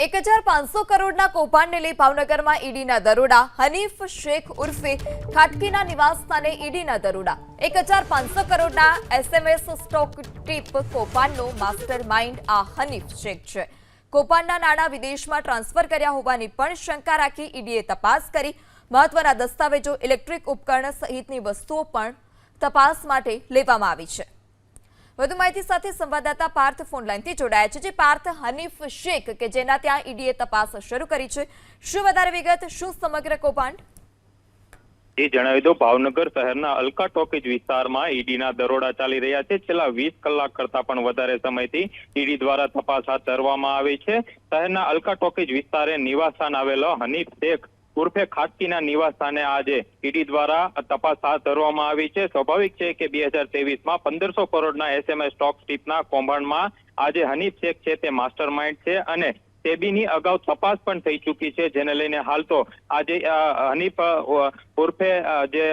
1500 કરોડના કૌભાંડને લઈ ભાવનગરમાં ઈડીના દરોડા. હનીફ શેખ ઉર્ફે ખાટકીના નિવાસસ્થાને ઈડીના દરોડા. 1500 કરોડના એસએમએસ સ્ટોક ટીપ કૌભાંડનો માસ્ટર માઇન્ડ આ હનીફ શેખ છે. કૌભાંડના નાણાં વિદેશમાં ટ્રાન્સફર કર્યા હોવાની પણ શંકા રાખી ઈડીએ તપાસ કરી. મહત્વના દસ્તાવેજો, ઇલેક્ટ્રિક ઉપકરણ સહિતની વસ્તુઓ પણ તપાસ માટે લેવામાં આવી છે. વધુ માહિતી સાથે સંવાદદાતા પાર્થ ફોનલાઈનથી જોડાયા છે. જે પાર્થ, હનીફ શેખ કે જેના ત્યાં ઈડીએ તપાસ શરૂ કરી છે, શું વધારે વિગત, શું સમગ્ર કૌભાંડ? એ જણાવી દો, ભાવનગર શહેરના અલકા ટોકીજ વિસ્તારમાં ઈડીના દરોડા ચાલી રહ્યા છે. છેલ્લા 20 કલાક કરતા પણ વધારે સમયથી ઈડી દ્વારા તપાસ હાથ ધરવામાં આવી છે. શહેરના અલકા ટોકીજ વિસ્તારે નિવાસસ્થાન આવેલો હનીફ શેખ ઉર્ફે ખાટકીના નિવાસસ્થાને આજે ઈડી દ્વારા તપાસ હાથ ધરવામાં આવી છે. સ્વાભાવિક છે કે 2023માં 1500 કરોડના એસએમએસ સ્ટોક ટીપના કૌભાંડમાં આજે હનીફ શેખ છે તે માસ્ટર માઇન્ડ છે અને સેબીની અગાઉ તપાસ પણ થઈ ચૂકી છે, જેને લઈને હાલ તો આજે હનીફ ઉર્ફે જે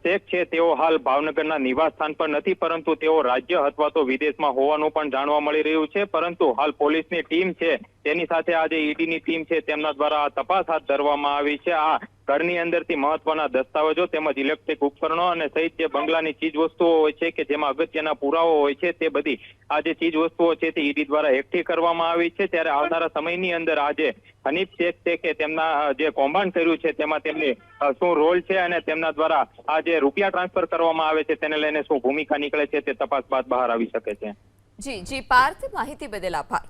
શેખ છે તેઓ હાલ ભાવનગરના નિવાસ સ્થાન પર નથી, પરંતુ તેઓ રાજ્ય અથવા તો વિદેશમાં હોવાનું પણ જાણવા મળી રહ્યું છે. પરંતુ હાલ પોલીસની ટીમ છે તેની સાથે આજે ઈડીની ટીમ છે તેમના દ્વારા તપાસ હાથ ધરવામાં આવી છે. આ ઘરની અંદરથી મહત્વના દસ્તાવેજો તેમજ ઇલેક્ટ્રિક ઉપકરણો અને સહિત જે બંગલાની ચીજ વસ્તુઓ હોય છે કે જેમાં અગત્યના પુરાવો હોય છે તે બધી આ જે ચીજ વસ્તુઓ છે તે ઈડી દ્વારા એકઠી કરવામાં આવી છે. ત્યારે આવનારા સમયની અંદર આજે હનીફ શેખ છે કે તેમના જે કૌભાંડ કર્યું છે તેમાં તેમની શું રોલ છે અને તેમના દ્વારા આ જે રૂપિયા ટ્રાન્સફર કરવામાં આવે છે તેને લઈને શું ભૂમિકા નીકળે છે તે તપાસ બાદ બહાર આવી શકે છે. જી પાર્થ, માહિતી બદલ આભાર.